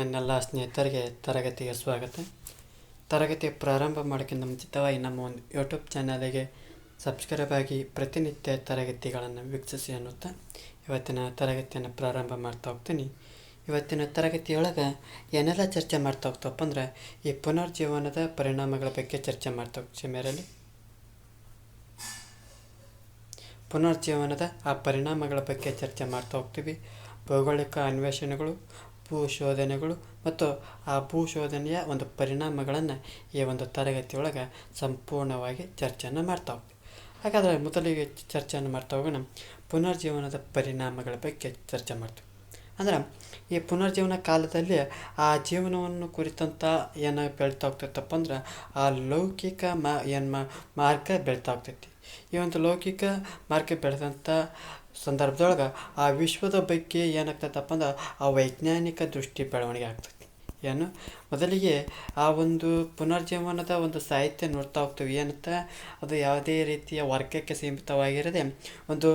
ನನ್ನೆಲ್ಲ ಸ್ನೇಹಿತರಿಗೆ ತರಗತಿಗೆ ಸ್ವಾಗತ. ತರಗತಿ ಪ್ರಾರಂಭ ಮಾಡೋಕ್ಕಿಂತ ಮುಂಚಿತವಾಗಿ ನಮ್ಮ ಒಂದು ಯೂಟ್ಯೂಬ್ ಚಾನಲಿಗೆ ಸಬ್ಸ್ಕ್ರೈಬ್ ಆಗಿ ಪ್ರತಿನಿತ್ಯ ತರಗತಿಗಳನ್ನು ವೀಕ್ಷಿಸಿ ಅನ್ನುತ್ತಾ ಇವತ್ತಿನ ತರಗತಿಯನ್ನು ಪ್ರಾರಂಭ ಮಾಡ್ತಾ ಹೋಗ್ತೀನಿ. ಇವತ್ತಿನ ತರಗತಿಯೊಳಗೆ ಏನೆಲ್ಲ ಚರ್ಚೆ ಮಾಡ್ತಾ ಹೋಗ್ತಪ್ಪ ಅಂದ್ರೆ ಈ ಪುನರ್ಜೀವನದ ಪರಿಣಾಮಗಳ ಬಗ್ಗೆ ಚರ್ಚೆ ಮಾಡ್ತಾ ಹೋಗ್ತೀವಿ. ಮೇರಲ್ಲಿ ಪುನರ್ಜೀವನದ ಆ ಪರಿಣಾಮಗಳ ಬಗ್ಗೆ ಚರ್ಚೆ ಮಾಡ್ತಾ ಹೋಗ್ತೀವಿ. ಭೌಗೋಳಿಕ ಅನ್ವೇಷಣೆಗಳು, ಭೂಶೋಧನೆಗಳು ಮತ್ತು ಆ ಭೂಶೋಧನೆಯ ಒಂದು ಪರಿಣಾಮಗಳನ್ನು ಈ ಒಂದು ತರಗತಿಯೊಳಗೆ ಸಂಪೂರ್ಣವಾಗಿ ಚರ್ಚೆಯನ್ನು ಮಾಡ್ತಾ ಹೋಗ್ತೀವಿ. ಹಾಗಾದರೆ ಮೊದಲಿಗೆ ಚರ್ಚೆಯನ್ನು ಮಾಡ್ತಾ ಹೋಗೋಣ. ಪುನರ್ಜೀವನದ ಪರಿಣಾಮಗಳ ಬಗ್ಗೆ ಚರ್ಚೆ ಮಾಡ್ತೀವಿ. ಅಂದ್ರೆ ಈ ಪುನರ್ಜೀವನ ಕಾಲದಲ್ಲಿ ಆ ಜೀವನವನ್ನು ಕುರಿತಂಥ ಏನು ಬೆಳೀತಾ ಹೋಗ್ತೈತಪ್ಪ ಅಂದ್ರೆ ಆ ಲೌಕಿಕ ಮಾರ್ಗ ಬೆಳೀತಾ ಹೋಗ್ತೈತಿ. ಈ ಒಂದು ಲೌಕಿಕ ಮಾರ್ಗ ಬೆಳೆದಂಥ ಸಂದರ್ಭದೊಳಗೆ ಆ ವಿಶ್ವದ ಬಗ್ಗೆ ಏನಾಗ್ತೈತಪ್ಪ ಅಂದ್ರೆ ಆ ವೈಜ್ಞಾನಿಕ ದೃಷ್ಟಿ ಬೆಳವಣಿಗೆ ಆಗ್ತೈತಿ. ಏನು ಮೊದಲಿಗೆ ಆ ಒಂದು ಪುನರ್ಜೀವನದ ಒಂದು ಸಾಹಿತ್ಯ ನೋಡ್ತಾ ಹೋಗ್ತೀವಿ. ಏನಂತ ಅದು ಯಾವುದೇ ರೀತಿಯ ವರ್ಗಕ್ಕೆ ಸೀಮಿತವಾಗಿರದೆ ಒಂದು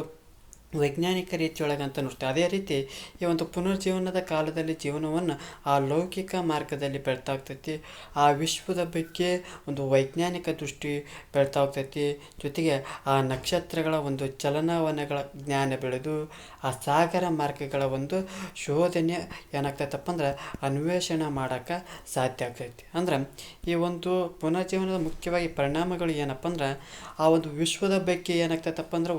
ವೈಜ್ಞಾನಿಕ ರೀತಿಯೊಳಗೆ ಅಂತ ನೋಡ್ತೀವಿ. ಅದೇ ರೀತಿ ಈ ಒಂದು ಪುನರ್ಜೀವನದ ಕಾಲದಲ್ಲಿ ಜೀವನವನ್ನು ಆ ಲೌಕಿಕ ಮಾರ್ಗದಲ್ಲಿ ಬೆಳ್ತಾ ಹೋಗ್ತೈತಿ. ಆ ವಿಶ್ವದ ಬಗ್ಗೆ ಒಂದು ವೈಜ್ಞಾನಿಕ ದೃಷ್ಟಿ ಬೆಳ್ತಾ ಹೋಗ್ತೈತಿ. ಜೊತೆಗೆ ಆ ನಕ್ಷತ್ರಗಳ ಒಂದು ಚಲನವಲನಗಳ ಜ್ಞಾನ ಬೆಳೆದು ಆ ಸಾಗರ ಮಾರ್ಗಗಳ ಒಂದು ಶೋಧನೆ ಏನಾಗ್ತೈತಪ್ಪ ಅಂದ್ರೆ ಅನ್ವೇಷಣೆ ಮಾಡೋಕ್ಕೆ ಸಾಧ್ಯ ಆಗ್ತೈತಿ. ಅಂದ್ರೆ ಈ ಒಂದು ಪುನರ್ಜೀವನದ ಮುಖ್ಯವಾಗಿ ಪರಿಣಾಮಗಳು ಏನಪ್ಪ ಅಂದ್ರೆ ಆ ಒಂದು ವಿಶ್ವದ ಬಗ್ಗೆ ಏನಾಗ್ತೈತಪ್ಪ ಅಂದ್ರೆ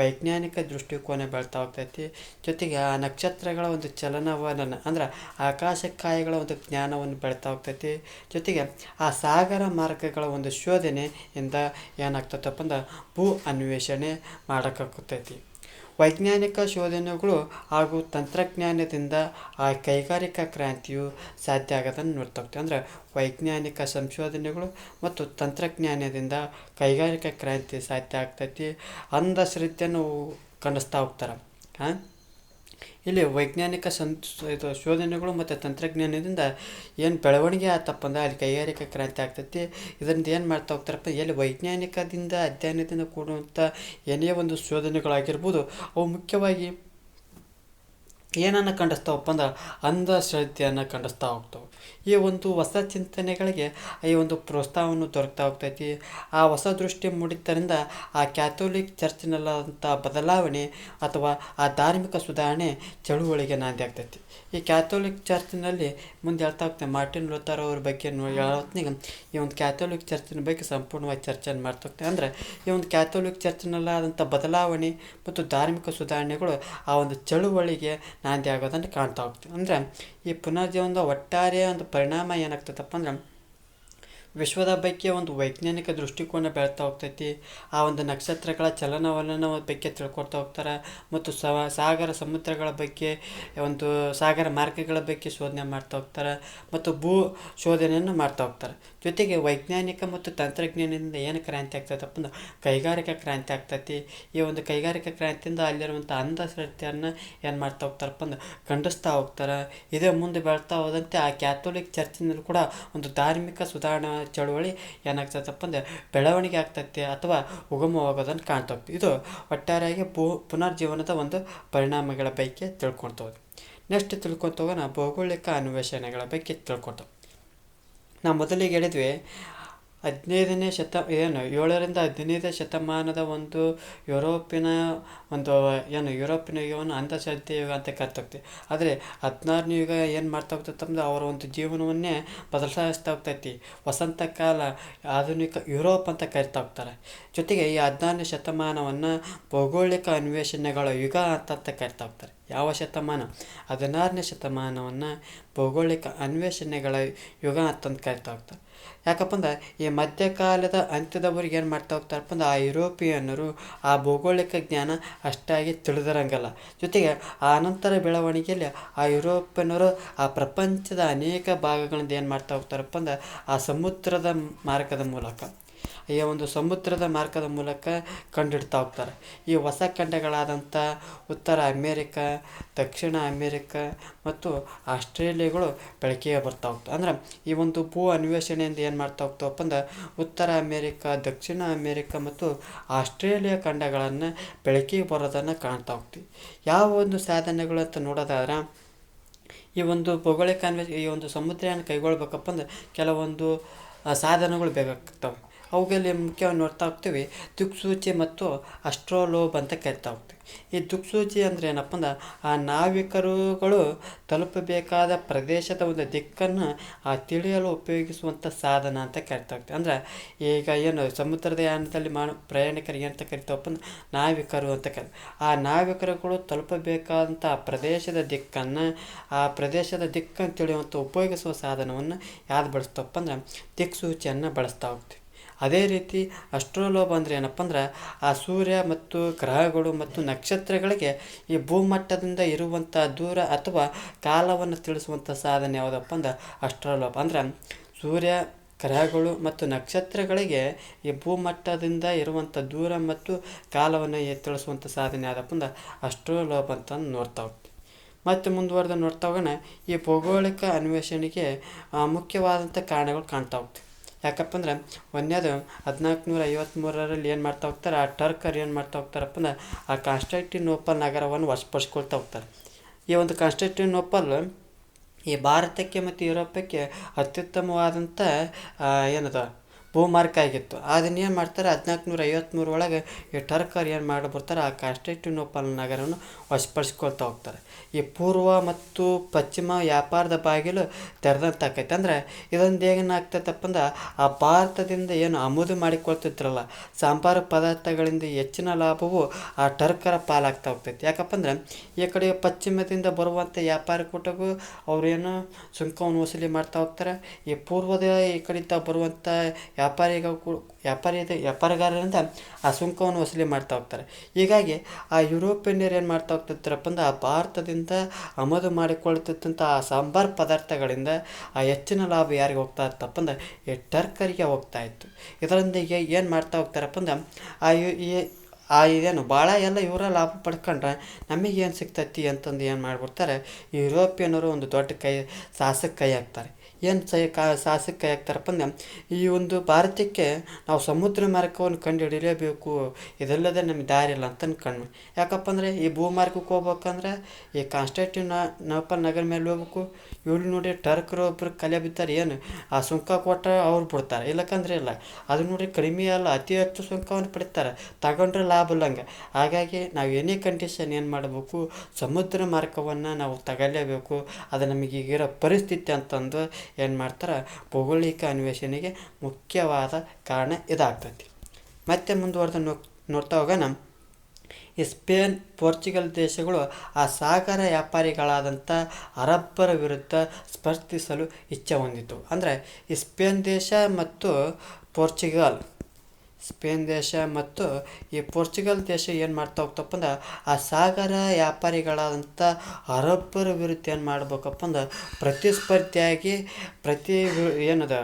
ವೈಜ್ಞಾನಿಕ ದೃಷ್ಟಿಕೋನ ಬೆಳ್ತಾ ಹೋಗ್ತೈತಿ. ಜೊತೆಗೆ ಆ ನಕ್ಷತ್ರಗಳ ಒಂದು ಚಲನವಲನ ಅಂದ್ರೆ ಆಕಾಶಕಾಯಗಳ ಒಂದು ಜ್ಞಾನವನ್ನು ಬೆಳ್ತಾ ಹೋಗ್ತೈತಿ. ಜೊತೆಗೆ ಆ ಸಾಗರ ಮಾರ್ಗಗಳ ಒಂದು ಶೋಧನೆಯಿಂದ ಏನಾಗ್ತೈತಪ್ಪ ಅಂದ್ರೆ ಭೂ ಅನ್ವೇಷಣೆ ಮಾಡೋಕ್ಕಾಗ್ತೈತಿ. ವೈಜ್ಞಾನಿಕ ಶೋಧನೆಗಳು ಹಾಗೂ ತಂತ್ರಜ್ಞಾನದಿಂದ ಆ ಕೈಗಾರಿಕಾ ಕ್ರಾಂತಿಯು ಸಾಧ್ಯ ಆಗೋದನ್ನು ನೋಡ್ತಾ ಹೋಗ್ತೀವಿ. ಅಂದರೆ ವೈಜ್ಞಾನಿಕ ಸಂಶೋಧನೆಗಳು ಮತ್ತು ತಂತ್ರಜ್ಞಾನದಿಂದ ಕೈಗಾರಿಕಾ ಕ್ರಾಂತಿ ಸಾಧ್ಯ ಆಗ್ತೈತಿ. ಅಂಧಶ್ರದ್ಧೆಯನ್ನು ಖಂಡಿಸ್ತಾ ಹೋಗ್ತಾರೆ. ಇಲ್ಲಿ ವೈಜ್ಞಾನಿಕ ಶೋಧನೆಗಳು ಮತ್ತು ತಂತ್ರಜ್ಞಾನದಿಂದ ಏನು ಬೆಳವಣಿಗೆ ಆತಪ್ಪ ಅಂದ್ರೆ ಅಲ್ಲಿ ಕೈಗಾರಿಕಾ ಕ್ರಾಂತಿ ಆಗ್ತೈತಿ. ಇದರಿಂದ ಏನು ಮಾಡ್ತಾ ಹೋಗ್ತಾರಪ್ಪ, ಎಲ್ಲಿ ವೈಜ್ಞಾನಿಕದಿಂದ ಅಧ್ಯಯನದಿಂದ ಕೂಡುವಂಥ ಏನೇ ಒಂದು ಶೋಧನೆಗಳಾಗಿರ್ಬೋದು ಅವು ಮುಖ್ಯವಾಗಿ ಏನನ್ನು ಖಂಡಿಸ್ತಾವಪ್ಪ ಅಂದ್ರೆ ಅಂಧಶ್ರದ್ಧೆಯನ್ನು ಖಂಡಿಸ್ತಾ ಹೋಗ್ತಾವೆ. ಈ ಒಂದು ಹೊಸ ಚಿಂತನೆಗಳಿಗೆ ಈ ಒಂದು ಪ್ರೋತ್ಸಾಹವನ್ನು ದೊರಕ್ತಾ ಹೋಗ್ತೈತಿ. ಆ ಹೊಸ ದೃಷ್ಟಿ ಮೂಡಿದ್ದರಿಂದ ಆ ಕ್ಯಾಥೋಲಿಕ್ ಚರ್ಚ್ನಲ್ಲಂಥ ಬದಲಾವಣೆ ಅಥವಾ ಆ ಧಾರ್ಮಿಕ ಸುಧಾರಣೆ ಚಳುವಳಿಗೆ ನಾಂದಿ ಆಗ್ತೈತಿ. ಈ ಕ್ಯಾಥೋಲಿಕ್ ಚರ್ಚ್ನಲ್ಲಿ ಮುಂದೆ ಹೇಳ್ತಾ ಹೋಗ್ತೇನೆ ಮಾರ್ಟಿನ್ ಲೂಥರ್ ಅವ್ರ ಬಗ್ಗೆ ಹೇಳೋತ್ನಿಗೆ ಈ ಒಂದು ಕ್ಯಾಥೋಲಿಕ್ ಚರ್ಚಿನ ಬಗ್ಗೆ ಸಂಪೂರ್ಣವಾಗಿ ಚರ್ಚೆಯನ್ನು ಮಾಡ್ತಾ ಹೋಗ್ತೇವೆ. ಅಂದರೆ ಈ ಒಂದು ಕ್ಯಾಥೋಲಿಕ್ ಚರ್ಚ್ನಲ್ಲಾದಂಥ ಬದಲಾವಣೆ ಮತ್ತು ಧಾರ್ಮಿಕ ಸುಧಾರಣೆಗಳು ಆ ಒಂದು ಚಳುವಳಿಗೆ ನಾಂದಿ ಆಗೋದನ್ನು ಕಾಣ್ತಾ ಹೋಗ್ತೀವಿ. ಅಂದರೆ ಈ ಪುನರ್ಜೀವನದ ಒಟ್ಟಾರೆ ಒಂದು ಪರಿಣಾಮ ಏನಾಗ್ತೈತಪ್ಪ ಅಂದ್ರೆ ವಿಶ್ವದ ಬಗ್ಗೆ ಒಂದು ವೈಜ್ಞಾನಿಕ ದೃಷ್ಟಿಕೋನ ಬೆಳ್ತಾ ಹೋಗ್ತೈತಿ. ಆ ಒಂದು ನಕ್ಷತ್ರಗಳ ಚಲನವಲನ ಬಗ್ಗೆ ತಿಳ್ಕೊಳ್ತಾ ಹೋಗ್ತಾರೆ. ಮತ್ತು ಸಾಗರ ಸಮುದ್ರಗಳ ಬಗ್ಗೆ ಒಂದು ಸಾಗರ ಮಾರ್ಗಗಳ ಬಗ್ಗೆ ಶೋಧನೆ ಮಾಡ್ತಾ ಹೋಗ್ತಾರೆ. ಮತ್ತು ಭೂ ಶೋಧನೆಯನ್ನು ಮಾಡ್ತಾ ಹೋಗ್ತಾರೆ. ಜೊತೆಗೆ ವೈಜ್ಞಾನಿಕ ಮತ್ತು ತಂತ್ರಜ್ಞಾನದಿಂದ ಏನು ಕ್ರಾಂತಿ ಆಗ್ತೈತಪ್ಪ ಅಂದ್ರೆ ಕೈಗಾರಿಕಾ ಕ್ರಾಂತಿ ಆಗ್ತೈತಿ. ಈ ಒಂದು ಕೈಗಾರಿಕಾ ಕ್ರಾಂತಿಯಿಂದ ಅಲ್ಲಿರುವಂಥ ಅಂಧಶ್ರದ್ಧೆಯನ್ನು ಏನು ಮಾಡ್ತಾ ಹೋಗ್ತಾರಪ್ಪ ಅಂದ್ರೆ ಖಂಡಿಸ್ತಾ ಹೋಗ್ತಾರೆ. ಇದೇ ಮುಂದೆ ಬೆಳ್ತಾ ಹೋದಂತೆ ಆ ಕ್ಯಾಥೋಲಿಕ್ ಚರ್ಚಿನಲ್ಲಿ ಕೂಡ ಒಂದು ಧಾರ್ಮಿಕ ಸುಧಾರಣಾ ಚಳುವಳಿ ಏನಾಗ್ತೈತಪ್ಪ ಅಂದ್ರೆ ಬೆಳವಣಿಗೆ ಆಗ್ತೈತೆ ಅಥವಾ ಉಗಮವಾಗೋದನ್ನು ಕಾಣ್ತಾ ಹೋಗ್ತೀವಿ. ಇದು ಒಟ್ಟಾರೆಯಾಗಿ ಪುನರ್ಜೀವನದ ಒಂದು ಪರಿಣಾಮಗಳ ಬಗ್ಗೆ ತಿಳ್ಕೊಳ್ತಾ ಹೋದ್ವಿ. ನೆಕ್ಸ್ಟ್ ತಿಳ್ಕೊತ ಹೋಗೋಣ ಭೌಗೋಳಿಕ ಅನ್ವೇಷಣೆಗಳ ಬಗ್ಗೆ ತಿಳ್ಕೊತ. ನಾವು ಮೊದಲಿಗೆ ಹೇಳಿದ್ವಿ 7ನೇ ಶತಮಾನದ ಒಂದು ಯುರೋಪಿನ ಯುಗವನ್ನು ಅಂಧಶ್ರದ್ಧೆ ಯುಗ ಅಂತ ಕರಿತಾ ಹೋಗ್ತೀವಿ. ಆದರೆ 16ನೇ ಯುಗ ಏನು ಮಾಡ್ತಾ ಹೋಗ್ತೈತಂದ್ರೆ ಅವರ ಒಂದು ಜೀವನವನ್ನೇ ಬದಲಾಯಿಸ್ತಾ ಹೋಗ್ತೈತಿ. ವಸಂತ ಕಾಲ ಆಧುನಿಕ ಯುರೋಪ್ ಅಂತ ಕರಿತಾ ಹೋಗ್ತಾರೆ. ಜೊತೆಗೆ ಈ 16ನೇ ಶತಮಾನವನ್ನು ಭೌಗೋಳಿಕ ಅನ್ವೇಷಣೆಗಳ ಯುಗ ಅಂತ ಕರಿತಾ ಹೋಗ್ತಾರೆ. ಯಾವ ಶತಮಾನ? 16ನೇ ಶತಮಾನವನ್ನು ಭೌಗೋಳಿಕ ಅನ್ವೇಷಣೆಗಳ ಯುಗ ಅಂತಂದು ಕರಿತಾ ಹೋಗ್ತಾರೆ. ಯಾಕಪ್ಪ ಅಂದ್ರೆ ಈ ಮಧ್ಯಕಾಲದ ಅಂತ್ಯದವರೆಗೆ ಏನು ಮಾಡ್ತಾ ಹೋಗ್ತಾರಪ್ಪ ಅಂದ್ರೆ ಆ ಯುರೋಪಿಯನ್ನರು ಆ ಭೌಗೋಳಿಕ ಜ್ಞಾನ ಅಷ್ಟಾಗಿ ತಿಳಿದಿರಂಗಲ್ಲ. ಜೊತೆಗೆ ಆ ನಂತರ ಬೆಳವಣಿಗೆಯಲ್ಲಿ ಆ ಯುರೋಪಿಯನ್ನರು ಆ ಪ್ರಪಂಚದ ಅನೇಕ ಭಾಗಗಳಿಂದ ಏನು ಮಾಡ್ತಾ ಹೋಗ್ತಾರಪ್ಪ ಅಂದ್ರೆ ಆ ಸಮುದ್ರದ ಮಾರ್ಗದ ಮೂಲಕ ಕಂಡಿಡ್ತಾ ಹೋಗ್ತಾರೆ. ಈ ಹೊಸ ಖಂಡಗಳಾದಂಥ ಉತ್ತರ ಅಮೇರಿಕ, ದಕ್ಷಿಣ ಅಮೇರಿಕ ಮತ್ತು ಆಸ್ಟ್ರೇಲಿಯಾಗಳು ಬೆಳಕಿಗೆ ಬರ್ತಾ ಹೋಗ್ತವೆ. ಅಂದ್ರೆ ಈ ಒಂದು ಭೂ ಅನ್ವೇಷಣೆಯಿಂದ ಏನು ಮಾಡ್ತಾ ಹೋಗ್ತಾವಪ್ಪ ಅಂದ್ರೆ ಉತ್ತರ ಅಮೇರಿಕ, ದಕ್ಷಿಣ ಅಮೇರಿಕ ಮತ್ತು ಆಸ್ಟ್ರೇಲಿಯಾ ಖಂಡಗಳನ್ನು ಬೆಳಕಿಗೆ ಬರೋದನ್ನು ಕಾಣ್ತಾ ಹೋಗ್ತೀವಿ. ಯಾವ ಒಂದು ಸಾಧನೆಗಳು ಅಂತ ನೋಡೋದಾದ್ರೆ ಈ ಒಂದು ಭೌಗೋಳಿಕ ಈ ಒಂದು ಸಮುದ್ರಯಾನ ಕೈಗೊಳ್ಬೇಕಪ್ಪ ಅಂದ್ರೆ ಕೆಲವೊಂದು ಸಾಧನಗಳು ಬೇಕಾಗ್ತವೆ. ಅವುಗಳಲ್ಲಿ ಮುಖ್ಯವಾಗಿ ನೋಡ್ತಾ ಹೋಗ್ತೀವಿ ದಿಕ್ಸೂಚಿ ಮತ್ತು ಅಸ್ಟ್ರೋಲೋಬ್ ಅಂತ ಕರಿತಾ ಹೋಗ್ತೀವಿ. ಈ ದಿಕ್ಸೂಚಿ ಅಂದರೆ ಏನಪ್ಪ ಅಂದ್ರೆ ಆ ನಾವಿಕರುಗಳು ತಲುಪಬೇಕಾದ ಪ್ರದೇಶದ ಒಂದು ದಿಕ್ಕನ್ನು ತಿಳಿಯಲು ಉಪಯೋಗಿಸುವಂಥ ಸಾಧನ ಅಂತ ಕರಿತಾ ಹೋಗ್ತೀವಿ. ಅಂದ್ರೆ ಈಗ ಏನು ಸಮುದ್ರದ ಯಾನದಲ್ಲಿ ಪ್ರಯಾಣಿಕರಿಗೆ ಅಂತ ಕರಿತಾವಪ್ಪ ಅಂದ್ರೆ ನಾವಿಕರು ಅಂತ ಆ ನಾವಿಕರುಗಳು ತಲುಪಬೇಕಾದಂಥ ಪ್ರದೇಶದ ದಿಕ್ಕನ್ನು ತಿಳಿಯುವಂಥ ಉಪಯೋಗಿಸುವ ಸಾಧನವನ್ನು ಯಾವ್ದು ಬಳಸ್ತಾವಪ್ಪ ಅಂದ್ರೆ ದಿಕ್ಸೂಚಿಯನ್ನು ಬಳಸ್ತಾ ಹೋಗ್ತೀವಿ. ಅದೇ ರೀತಿ ಅಸ್ಟ್ರೋಲೋಬ್ ಅಂದರೆ ಏನಪ್ಪ ಅಂದ್ರೆ ಆ ಸೂರ್ಯ ಮತ್ತು ಗ್ರಹಗಳು ಮತ್ತು ನಕ್ಷತ್ರಗಳಿಗೆ ಈ ಭೂಮಟ್ಟದಿಂದ ಇರುವಂಥ ದೂರ ಅಥವಾ ಕಾಲವನ್ನು ತಿಳಿಸುವಂಥ ಸಾಧನ ಯಾವುದಪ್ಪ ಅಂದ್ರೆ ಅಸ್ಟ್ರೋಲೋಬ್. ಅಂದ್ರೆ ಸೂರ್ಯ, ಗ್ರಹಗಳು ಮತ್ತು ನಕ್ಷತ್ರಗಳಿಗೆ ಈ ಭೂಮಟ್ಟದಿಂದ ಇರುವಂಥ ದೂರ ಮತ್ತು ಕಾಲವನ್ನು ತಿಳಿಸುವಂಥ ಸಾಧನೆ ಯಾವುದಪ್ಪ ಅಂದ್ರೆ ಅಸ್ಟ್ರೋಲೋಬ್ ಅಂತ ನೋಡ್ತಾ ಹೋಗ್ತೀವಿ. ಮತ್ತು ಮುಂದುವರೆದು ನೋಡ್ತಾ ಹೋಗೋಣ, ಈ ಭೌಗೋಳಿಕ ಅನ್ವೇಷಣೆಗೆ ಮುಖ್ಯವಾದಂಥ ಕಾರಣಗಳು ಕಾಣ್ತಾ ಹೋಗ್ತೀವಿ. ಯಾಕಪ್ಪ ಅಂದ್ರೆ ಒಂದೇದು 1453 ಏನು ಮಾಡ್ತಾ ಹೋಗ್ತಾರೆ, ಆ ಟರ್ಕರ್ ಏನು ಮಾಡ್ತಾ ಹೋಗ್ತಾರಪ್ಪ ಅಂದ್ರೆ ಆ ಕಾನ್ಸ್ಟಾಂಟಿನೋಪಲ್ ನಗರವನ್ನು ವಶಪಡಿಸ್ಕೊಳ್ತಾ ಹೋಗ್ತಾರೆ. ಈ ಒಂದು ಕಾನ್ಸ್ಟಾಂಟಿನೋಪಲ್ ಈ ಭಾರತಕ್ಕೆ ಮತ್ತು ಯುರೋಪಕ್ಕೆ ಅತ್ಯುತ್ತಮವಾದಂಥ ಏನದ ಭೂಮಾರ್ಗ ಆಗಿತ್ತು. ಅದನ್ನೇನು ಮಾಡ್ತಾರೆ 1453 ಒಳಗೆ ಈ ಟರ್ಕರ್ ಏನು ಮಾಡಿಬಿಡ್ತಾರೆ, ಆ ಕಾನ್ಸ್ಟಾಂಟಿನೋಪಲ್ ನಗರವನ್ನು ವಶಪಡಿಸ್ಕೊಳ್ತಾ ಹೋಗ್ತಾರೆ. ಈ ಪೂರ್ವ ಮತ್ತು ಪಶ್ಚಿಮ ವ್ಯಾಪಾರದ ಬಾಗಿಲು ತೆರೆದಂತಾಕೈತೆ. ಅಂದರೆ ಇದೊಂದು ಏನಾಗ್ತೈತಪ್ಪ ಅಂದ್ರೆ ಆ ಭಾರತದಿಂದ ಏನು ಆಮದು ಮಾಡಿಕೊಳ್ತಿದ್ರಲ್ಲ ಸಾಂಬಾರು ಪದಾರ್ಥಗಳಿಂದ ಹೆಚ್ಚಿನ ಲಾಭವು ಆ ಟರ್ಕರ ಪಾಲಾಗ್ತಾ ಹೋಗ್ತೈತಿ. ಯಾಕಪ್ಪ ಅಂದ್ರೆ ಈ ಕಡೆ ಪಶ್ಚಿಮದಿಂದ ಬರುವಂಥ ವ್ಯಾಪಾರ ಕೂಟಗೂ ಅವರೇನು ಸುಂಕವನ್ನು ವಸೂಲಿ ಮಾಡ್ತಾ ಹೋಗ್ತಾರೆ. ಈ ಪೂರ್ವದ ಈ ಕಡೆಯಿಂದ ಬರುವಂಥ ವ್ಯಾಪಾರಗಾರರಿಂದ ಆ ಸುಂಕವನ್ನು ವಸೂಲಿ ಮಾಡ್ತಾ ಹೋಗ್ತಾರೆ. ಹೀಗಾಗಿ ಆ ಯುರೋಪಿಯನ್ನರು ಏನು ಮಾಡ್ತಾ ಹೋಗ್ತಿರ್ತಾರಪ್ಪ ಅಂದ್ರೆ ಆ ಭಾರತದಿಂದ ಆಮದು ಮಾಡಿಕೊಳ್ತಿದ್ದಂಥ ಆ ಸಾಂಬಾರು ಪದಾರ್ಥಗಳಿಂದ ಆ ಹೆಚ್ಚಿನ ಲಾಭ ಯಾರಿಗೆ ಹೋಗ್ತಾ ಇತ್ತಪ್ಪ ಅಂದ್ರೆ ಈ ಟರ್ಕರಿಗೆ ಹೋಗ್ತಾ ಇತ್ತು. ಇದರೊಂದಿಗೆ ಏನು ಮಾಡ್ತಾ ಹೋಗ್ತಾರಪ್ಪ ಅಂದ್ರೆ ಇದೇನು ಭಾಳ ಎಲ್ಲ ಇವರ ಲಾಭ ಪಡ್ಕೊಂಡ್ರೆ ನಮಗೇನು ಸಿಗ್ತೈತಿ ಅಂತಂದು ಏನು ಮಾಡಿಬಿಡ್ತಾರೆ, ಈ ಯುರೋಪಿಯನ್ನರು ಒಂದು ದೊಡ್ಡ ಸಾಹಸಕ್ಕೆ ಕೈ ಹಾಕ್ತಾರೆ. ಏನು ಸಾಹಸಕ್ಕೆ ಕೈ ಹಾಕ್ತಾರಪ್ಪ ಅಂದ್ರೆ ಈ ಒಂದು ಭಾರತಕ್ಕೆ ನಾವು ಸಮುದ್ರ ಮಾರ್ಗವನ್ನು ಕಂಡು ಹಿಡಿಯಲೇಬೇಕು, ಇದಲ್ಲದೆ ನಮಗೆ ದಾರಿ ಇಲ್ಲ ಅಂತ ಅನ್ಕೊಂಡು. ಯಾಕಪ್ಪ ಅಂದರೆ ಈ ಭೂಮಾರ್ಗಕ್ಕೆ ಹೋಗ್ಬೇಕಂದ್ರೆ ಈ ಕಾನ್ಸ್ಟಾಂಟಿನೋಪಲ್ ನಗರ ಮೇಲೆ ಹೋಗ್ಬೇಕು. ಇವ್ರು ನೋಡಿ ಟರ್ಕರು ಒಬ್ಬರು ಕಲೆ ಬಿತ್ತಾರೆ, ಏನು ಆ ಸುಂಕ ಕೊಟ್ಟ ಅವ್ರು ಬಿಡ್ತಾರೆ, ಇಲ್ಲಕ್ಕಂದ್ರೆ ಇಲ್ಲ. ಅದು ನೋಡಿ ಕಡಿಮೆ ಅಲ್ಲ, ಅತಿ ಹೆಚ್ಚು ಸುಂಕವನ್ನು ಪಡಿತಾರೆ, ತಗೊಂಡ್ರೆ ಲಾಭ ಇಲ್ಲಂಗೆ. ಹಾಗಾಗಿ ನಾವು ಏನೇ ಕಂಡೀಷನ್ ಏನು ಮಾಡಬೇಕು, ಸಮುದ್ರ ಮಾರ್ಗವನ್ನು ನಾವು ತಗೊಳ್ಳೇಬೇಕು. ಅದು ನಮಗೀಗಿರೋ ಪರಿಸ್ಥಿತಿ ಅಂತಂದು ಏನು ಮಾಡ್ತಾರೆ, ಭೌಗೋಳಿಕ ಅನ್ವೇಷಣೆಗೆ ಮುಖ್ಯವಾದ ಕಾರಣ ಇದಾಗ್ತೈತಿ. ಮತ್ತೆ ಮುಂದುವರೆದು ನೋಡ್ತಾ ಹೋಗೋಣ, ಈ ಸ್ಪೇನ್, ಪೋರ್ಚುಗಲ್ ದೇಶಗಳು ಆ ಸಾಗರ ವ್ಯಾಪಾರಿಗಳಾದಂಥ ಅರಬ್ಬರ ವಿರುದ್ಧ ಸ್ಪರ್ಧಿಸಲು ಇಚ್ಛೆ ಹೊಂದಿತು. ಅಂದರೆ ಈ ಸ್ಪೇನ್ ದೇಶ ಮತ್ತು ಈ ಪೋರ್ಚುಗಲ್ ದೇಶ ಏನು ಮಾಡ್ತಾ ಹೋಗ್ತಪ್ಪ ಅಂದ್ರೆ ಆ ಸಾಗರ ವ್ಯಾಪಾರಿಗಳಾದಂಥ ಅರಬ್ಬರ ವಿರುದ್ಧ ಏನು ಮಾಡ್ಬೇಕಪ್ಪ ಅಂದ್ರೆ ಪ್ರತಿಸ್ಪರ್ಧಿಯಾಗಿ ಏನದ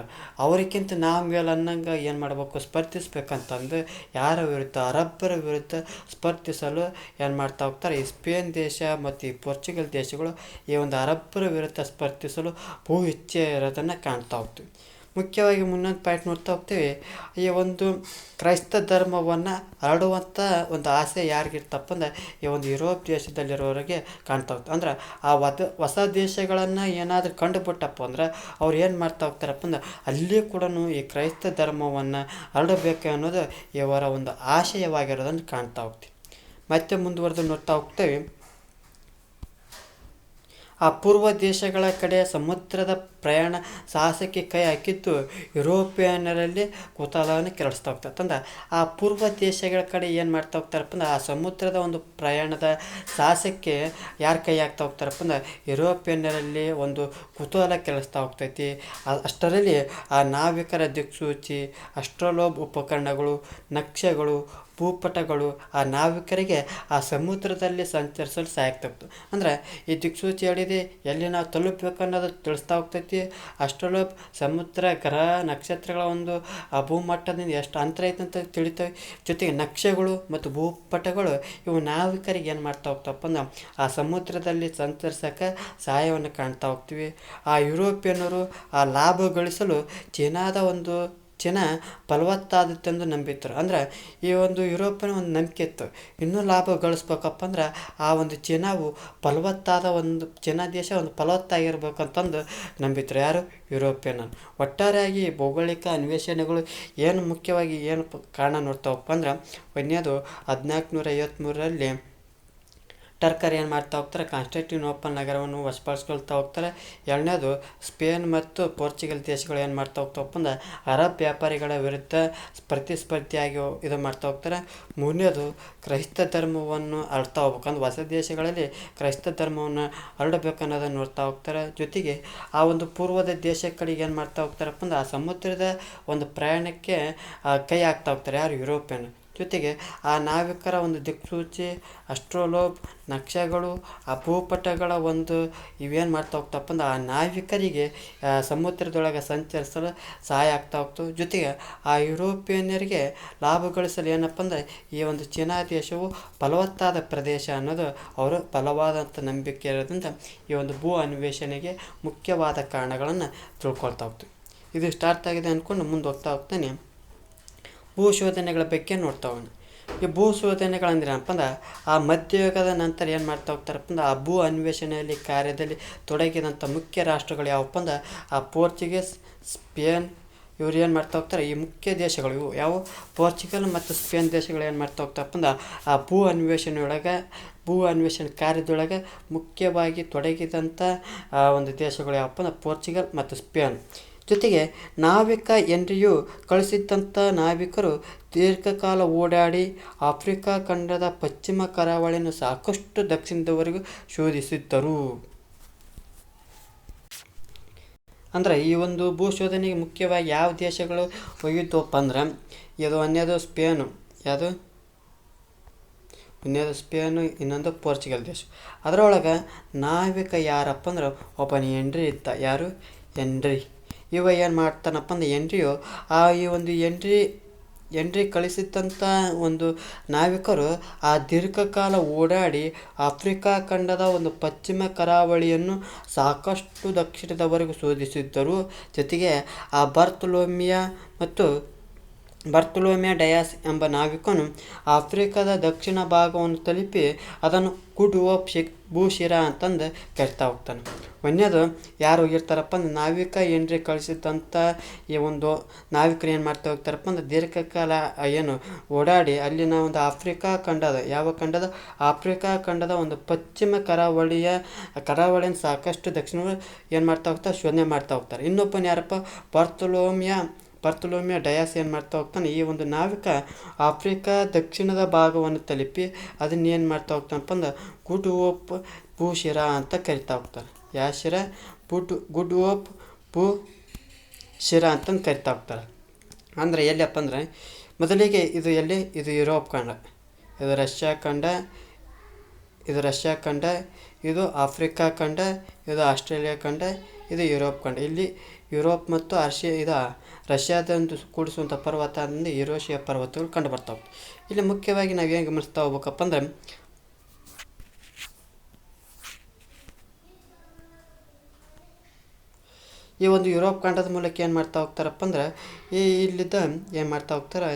ಅವರಿಗಿಂತ ನಾವು ಮೇಲೆ ಅನ್ನಂಗೆ ಏನು ಮಾಡಬೇಕು, ಸ್ಪರ್ಧಿಸ್ಬೇಕಂತಂದು ಯಾರ ವಿರುದ್ಧ, ಅರಬ್ಬರ ವಿರುದ್ಧ ಸ್ಪರ್ಧಿಸಲು ಏನು ಮಾಡ್ತಾ ಹೋಗ್ತಾರೆ, ಈ ಸ್ಪೇನ್ ದೇಶ ಮತ್ತು ಈ ಪೋರ್ಚುಗಲ್ ದೇಶಗಳು ಈ ಒಂದು ಅರಬ್ಬರ ವಿರುದ್ಧ ಸ್ಪರ್ಧಿಸಲು ಬಹು ಇಚ್ಛೆ ಇರೋದನ್ನು ಕಾಣ್ತಾ ಹೋಗ್ತೀವಿ. ಮುಖ್ಯವಾಗಿ ಮುನ್ನೊಂದು ಪಾಯಿಂಟ್ ನೋಡ್ತಾ ಹೋಗ್ತೀವಿ, ಈ ಒಂದು ಕ್ರೈಸ್ತ ಧರ್ಮವನ್ನು ಹರಡುವಂಥ ಒಂದು ಆಸೆ ಯಾರಿಗಿರ್ತಪ್ಪ ಅಂದ್ರೆ ಈ ಒಂದು ಯುರೋಪ್ ದೇಶದಲ್ಲಿರೋರಿಗೆ ಕಾಣ್ತಾ ಹೋಗ್ತದೆ. ಅಂದ್ರೆ ಆ ಹೊಸ ದೇಶಗಳನ್ನು ಏನಾದರೂ ಕಂಡುಬಿಟ್ಟಪ್ಪ ಅಂದ್ರೆ ಅವ್ರು ಏನು ಮಾಡ್ತಾ ಹೋಗ್ತಾರಪ್ಪ ಅಂದ್ರೆ ಅಲ್ಲಿ ಕೂಡ ಈ ಕ್ರೈಸ್ತ ಧರ್ಮವನ್ನು ಹರಡಬೇಕು ಅನ್ನೋದು ಇವರ ಒಂದು ಆಶಯವಾಗಿರೋದನ್ನು ಕಾಣ್ತಾ ಹೋಗ್ತೀವಿ. ಮತ್ತೆ ಮುಂದುವರೆದು ನೋಡ್ತಾ ಹೋಗ್ತೇವೆ, ಆ ಪೂರ್ವ ದೇಶಗಳ ಕಡೆ ಸಮುದ್ರದ ಪ್ರಯಾಣ ಸಾಹಸಕ್ಕೆ ಕೈ ಹಾಕಿದ್ದು ಯುರೋಪಿಯನ್ನರಲ್ಲಿ ಕುತೂಹಲವನ್ನು ಕೆರಳಿಸ್ತಾ ಹೋಗ್ತದೆ. ಅಂದ್ರೆ ಆ ಪೂರ್ವ ದೇಶಗಳ ಕಡೆ ಏನು ಮಾಡ್ತಾ ಹೋಗ್ತಾರಪ್ಪ ಅಂದ್ರೆ ಆ ಸಮುದ್ರದ ಒಂದು ಪ್ರಯಾಣದ ಸಾಹಸಕ್ಕೆ ಯಾರು ಕೈ ಹಾಕ್ತಾ ಹೋಗ್ತಾರಪ್ಪ ಅಂದ್ರೆ ಯುರೋಪಿಯನ್ನರಲ್ಲಿ ಒಂದು ಕುತೂಹಲ ಕೆರಳಿಸ್ತಾ ಹೋಗ್ತೈತಿ. ಅಷ್ಟರಲ್ಲಿ ಆ ನಾವಿಕರ ದಿಕ್ಸೂಚಿ, ಅಸ್ಟ್ರೋಲೋಬ್ ಉಪಕರಣಗಳು, ನಕ್ಷೆಗಳು, ಭೂಪಟಗಳು ಆ ನಾವಿಕರಿಗೆ ಆ ಸಮುದ್ರದಲ್ಲಿ ಸಂಚರಿಸಲು ಸಹಾಯ ಆಗ್ತಾಯಿತ್ತು. ಅಂದ್ರೆ ಈ ದಿಕ್ಸೂಚಿ ಹೇಳಿದೆ ಎಲ್ಲಿ ನಾವು ತಲುಪಬೇಕು ಅನ್ನೋದು ತಿಳಿಸ್ತಾ ಹೋಗ್ತೈತಿ. ಅಸ್ಟ್ರೋಲೋಬ್ ಸಮುದ್ರ, ಗ್ರಹ, ನಕ್ಷತ್ರಗಳ ಒಂದು ಆ ಭೂಮಟ್ಟದಿಂದ ಎಷ್ಟು ಅಂತರ ಐತೆ ಅಂತ ತಿಳಿತವೆ. ಜೊತೆಗೆ ನಕ್ಷೆಗಳು ಮತ್ತು ಭೂಪಟಗಳು ಇವು ನಾವಿಕರಿಗೆ ಏನು ಮಾಡ್ತಾ ಹೋಗ್ತಪ್ಪ ಅಂದ್ರೆ ಆ ಸಮುದ್ರದಲ್ಲಿ ಸಂಚರಿಸೋಕೆ ಸಹಾಯವನ್ನು ಕಾಣ್ತಾ ಹೋಗ್ತೀವಿ. ಆ ಯುರೋಪಿಯನ್ನರು ಆ ಲಾಭ ಗಳಿಸಲು ಚೀನಾದ ಒಂದು ಚಿನ್ನ ಫಲವತ್ತಾದತ್ತೆಂದು ನಂಬಿದ್ರು. ಅಂದ್ರೆ ಈ ಒಂದು ಯುರೋಪಿನ ಒಂದು ನಂಬಿಕೆ ಇತ್ತು, ಇನ್ನೂ ಲಾಭ ಗಳಿಸ್ಬೇಕಪ್ಪ ಅಂದ್ರೆ ಆ ಒಂದು ಚಿನ್ನವು ಫಲವತ್ತಾದ ಒಂದು ಚಿನ್ನ ದೇಶ ಒಂದು ಫಲವತ್ತಾಗಿರ್ಬೇಕಂತಂದು ನಂಬಿದ್ರು. ಯಾರು? ಯುರೋಪಿಯನ್. ಒಟ್ಟಾರೆಯಾಗಿ ಭೌಗೋಳಿಕ ಅನ್ವೇಷಣೆಗಳು ಏನು ಮುಖ್ಯವಾಗಿ ಏನು ಕಾರಣ ನೋಡ್ತಾವಪ್ಪ ಅಂದ್ರೆ, ಒಂದನೇದು 1453ರಲ್ಲಿ ಟರ್ಕರ್ ಏನು ಮಾಡ್ತಾ ಹೋಗ್ತಾರೆ, ಕಾನ್ಸ್ಟಾಂಟಿನೋಪಲ್ ನಗರವನ್ನು ವಶಪಡಿಸ್ಕೊಳ್ತಾ ಹೋಗ್ತಾರೆ. ಎರಡನೇದು ಸ್ಪೇನ್ ಮತ್ತು ಪೋರ್ಚುಗಲ್ ದೇಶಗಳು ಏನು ಮಾಡ್ತಾ ಹೋಗ್ತಾವಪ್ಪ ಅಂದ್ರೆ ಅರಬ್ ವ್ಯಾಪಾರಿಗಳ ವಿರುದ್ಧ ಪ್ರತಿಸ್ಪರ್ಧಿಯಾಗಿ ಇದು ಮಾಡ್ತಾ ಹೋಗ್ತಾರೆ. ಮೂರನೇದು ಕ್ರೈಸ್ತ ಧರ್ಮವನ್ನು ಹರಡ್ತಾ ಹೋಗ್ಬೇಕು, ಅಂದ್ರೆ ಹೊಸ ದೇಶಗಳಲ್ಲಿ ಕ್ರೈಸ್ತ ಧರ್ಮವನ್ನು ಹರಡಬೇಕನ್ನೋದನ್ನು ನೋಡ್ತಾ ಹೋಗ್ತಾರೆ. ಜೊತೆಗೆ ಆ ಒಂದು ಪೂರ್ವದ ದೇಶ ಕಡೆಗೆ ಏನು ಮಾಡ್ತಾ ಹೋಗ್ತಾರಪ್ಪ ಅಂದ್ರೆ ಆ ಸಮುದ್ರದ ಒಂದು ಪ್ರಯಾಣಕ್ಕೆ ಕೈ ಹಾಕ್ತಾ ಹೋಗ್ತಾರೆ. ಯಾರು? ಯುರೋಪಿಯನ್. ಜೊತೆಗೆ ಆ ನಾವಿಕರ ಒಂದು ದಿಕ್ಸೂಚಿ, ಅಸ್ಟ್ರೋಲೋಬ್, ನಕ್ಷೆಗಳು, ಆ ಭೂಪಟಗಳ ಒಂದು ಇವೇನು ಮಾಡ್ತಾ ಹೋಗ್ತಪ್ಪ ಅಂದ್ರೆ ಆ ನಾವಿಕರಿಗೆ ಸಮುದ್ರದೊಳಗೆ ಸಂಚರಿಸಲು ಸಹಾಯ ಆಗ್ತಾ ಹೋಗ್ತವೆ. ಜೊತೆಗೆ ಆ ಯುರೋಪಿಯನ್ನರಿಗೆ ಲಾಭ ಗಳಿಸಲು ಏನಪ್ಪ ಅಂದರೆ ಈ ಒಂದು ಚೀನಾ ದೇಶವು ಫಲವತ್ತಾದ ಪ್ರದೇಶ ಅನ್ನೋದು ಅವರು ಬಲವಾದಂಥ ನಂಬಿಕೆ ಇರೋದ್ರಿಂದ ಈ ಒಂದು ಭೂ ಅನ್ವೇಷಣೆಗೆ ಮುಖ್ಯವಾದ ಕಾರಣಗಳನ್ನು ತಿಳ್ಕೊಳ್ತಾ ಹೋಗ್ತೀವಿ. ಇದು ಸ್ಟಾರ್ಟ್ ಆಗಿದೆ ಅಂದ್ಕೊಂಡು ಮುಂದೆ ಹೋಗ್ತಾನೆ ಭೂಶೋಧನೆಗಳ ಬಗ್ಗೆ ನೋಡ್ತಾ ಹೋಗೋಣ. ಈ ಭೂಶೋಧನೆಗಳಂದ್ರೆ ಏನಪ್ಪ ಅಂದ್ರೆ ಆ ಮಧ್ಯಯುಗದ ನಂತರ ಏನು ಮಾಡ್ತಾ ಹೋಗ್ತಾರಪ್ಪ ಅಂದ್ರೆ ಆ ಭೂ ಅನ್ವೇಷಣೆಯಲ್ಲಿ ಕಾರ್ಯದಲ್ಲಿ ತೊಡಗಿದಂಥ ಮುಖ್ಯ ರಾಷ್ಟ್ರಗಳು ಯಾವಪ್ಪ ಅಂದ್ರೆ ಆ ಪೋರ್ಚುಗೀಸ್, ಸ್ಪೇನ್, ಇವ್ರು ಏನು ಮಾಡ್ತಾ ಹೋಗ್ತಾರೆ, ಈ ಮುಖ್ಯ ದೇಶಗಳು ಇವು ಯಾವ ಪೋರ್ಚುಗಲ್ ಮತ್ತು ಸ್ಪೇನ್ ದೇಶಗಳು ಏನು ಮಾಡ್ತಾ ಹೋಗ್ತಾರಪ್ಪ ಅಂದ್ರೆ ಆ ಭೂ ಅನ್ವೇಷಣೆ ಕಾರ್ಯದೊಳಗೆ ಮುಖ್ಯವಾಗಿ ತೊಡಗಿದಂಥ ಒಂದು ದೇಶಗಳು ಯಾವಪ್ಪ ಅಂದ್ರೆ ಪೋರ್ಚುಗಲ್ ಮತ್ತು ಸ್ಪೇನ್. ಜೊತೆಗೆ ನಾವಿಕ ಹೆನ್ರಿಯು ಕಳಿಸಿದಂಥ ನಾವಿಕರು ದೀರ್ಘಕಾಲ ಓಡಾಡಿ ಆಫ್ರಿಕಾ ಖಂಡದ ಪಶ್ಚಿಮ ಕರಾವಳಿಯನ್ನು ಸಾಕಷ್ಟು ದಕ್ಷಿಣದವರೆಗೂ ಶೋಧಿಸಿದ್ದರು. ಅಂದ್ರೆ ಈ ಒಂದು ಭೂಶೋಧನೆಗೆ ಮುಖ್ಯವಾಗಿ ಯಾವ ದೇಶಗಳು ಒಯ್ಯಿದ್ವಪ್ಪ ಅಂದ್ರೆ ಇದು ಒಂದೇದು ಸ್ಪೇನು, ಯಾವುದು ಒಂದೇದು ಸ್ಪೇನು, ಇನ್ನೊಂದು ಪೋರ್ಚುಗಲ್ ದೇಶ. ಅದರೊಳಗೆ ನಾವಿಕ ಯಾರಪ್ಪ ಅಂದ್ರೆ ಒಬ್ಬನ ಹೆನ್ರಿ ಇದ್ದ. ಯಾರು? ಹೆನ್ರಿ. ಇವ ಏನು ಮಾಡ್ತಾನಪ್ಪ ಅಂದ್ರೆ ಹೆನ್ರಿಯು ಈ ಒಂದು ಹೆನ್ರಿ ಕಳಿಸಿದಂಥ ಒಂದು ನಾವಿಕರು ಆ ದೀರ್ಘಕಾಲ ಓಡಾಡಿ ಆಫ್ರಿಕಾ ಖಂಡದ ಒಂದು ಪಶ್ಚಿಮ ಕರಾವಳಿಯನ್ನು ಸಾಕಷ್ಟು ದಕ್ಷಿಣದವರೆಗೂ ಶೋಧಿಸಿದ್ದರು. ಜೊತೆಗೆ ಆ ಬರ್ತುಲೋಮಿಯ ಡಯಾಸ್ ಎಂಬ ನಾವಿಕನು ಆಫ್ರಿಕಾದ ದಕ್ಷಿಣ ಭಾಗವನ್ನು ತಲುಪಿ ಅದನ್ನು ಗುಡ್ ಹೋಪ್ ಭೂಶಿರಾ ಅಂತಂದು ಕರಿತಾ ಹೋಗ್ತಾನೆ. ಒಂದೇದು ಯಾರು ಹೋಗಿರ್ತಾರಪ್ಪ ಅಂದ್ರೆ ನಾವಿಕ ಹೆನ್ರಿ ಕಳಿಸಿದಂಥ ಈ ಒಂದು ನಾವಿಕರು ಏನು ಮಾಡ್ತಾ ಹೋಗ್ತಾರಪ್ಪ ಅಂದ್ರೆ ದೀರ್ಘಕಾಲ ಏನು ಓಡಾಡಿ ಅಲ್ಲಿನ ಒಂದು ಆಫ್ರಿಕಾ ಖಂಡದ ಆಫ್ರಿಕಾ ಖಂಡದ ಒಂದು ಪಶ್ಚಿಮ ಕರಾವಳಿಯನ್ನು ಸಾಕಷ್ಟು ದಕ್ಷಿಣ ಏನು ಮಾಡ್ತಾ ಹೋಗ್ತಾರೆ, ಶೋಧನೆ ಮಾಡ್ತಾ ಹೋಗ್ತಾರೆ. ಇನ್ನೊಬ್ಬನ ಯಾರಪ್ಪ ಬರ್ತುಲೋಮಿಯ ಡಯಾಸ್ ಏನು ಮಾಡ್ತಾ ಹೋಗ್ತಾನೆ, ಈ ಒಂದು ನಾವಿಕ ಆಫ್ರಿಕಾ ದಕ್ಷಿಣದ ಭಾಗವನ್ನು ತಲುಪಿ ಅದನ್ನ ಏನು ಮಾಡ್ತಾ ಹೋಗ್ತಾನಪ್ಪ ಅಂದ್ರೆ ಗುಡ್ ಹೋಪ್ ಭೂಶಿರಾ ಅಂತ ಕರಿತಾ ಹೋಗ್ತಾರೆ. ಯಾವ ಶಿರಾ? ಗುಡ್ ಹೋಪ್ ಭೂಶಿರಾ ಅಂತಂದು ಕರಿತಾ ಹೋಗ್ತಾರೆ. ಅಂದರೆ ಎಲ್ಲಿಯಪ್ಪ ಅಂದರೆ ಮೊದಲಿಗೆ ಇದು ಎಲ್ಲಿ? ಇದು ಯುರೋಪ್ ಖಂಡ, ಇದು ರಷ್ಯಾ ಖಂಡ, ಇದು ಆಫ್ರಿಕಾ ಖಂಡ, ಇದು ಆಸ್ಟ್ರೇಲಿಯಾ ಖಂಡ, ಇದು ಯುರೋಪ್ ಖಂಡ. ಇಲ್ಲಿ ಯುರೋಪ್ ಮತ್ತು ರಷ್ಯಾದಂದು ಕೂಡಿಸುವಂಥ ಪರ್ವತ ಅಂದರೆ ಯುರೇಷಿಯಾ ಪರ್ವತಗಳು ಕಂಡು ಬರ್ತಾವೆ. ಇಲ್ಲಿ ಮುಖ್ಯವಾಗಿ ನಾವು ಏನು ಗಮನಿಸ್ತಾ ಹೋಗ್ಬೇಕಪ್ಪ ಅಂದರೆ ಈ ಒಂದು ಯುರೋಪ್ ಖಂಡದ ಮೂಲಕ ಏನು ಮಾಡ್ತಾ ಹೋಗ್ತಾರಪ್ಪ ಅಂದ್ರೆ ಇಲ್ಲಿದ್ದ ಏನು ಮಾಡ್ತಾ ಹೋಗ್ತಾರೆ,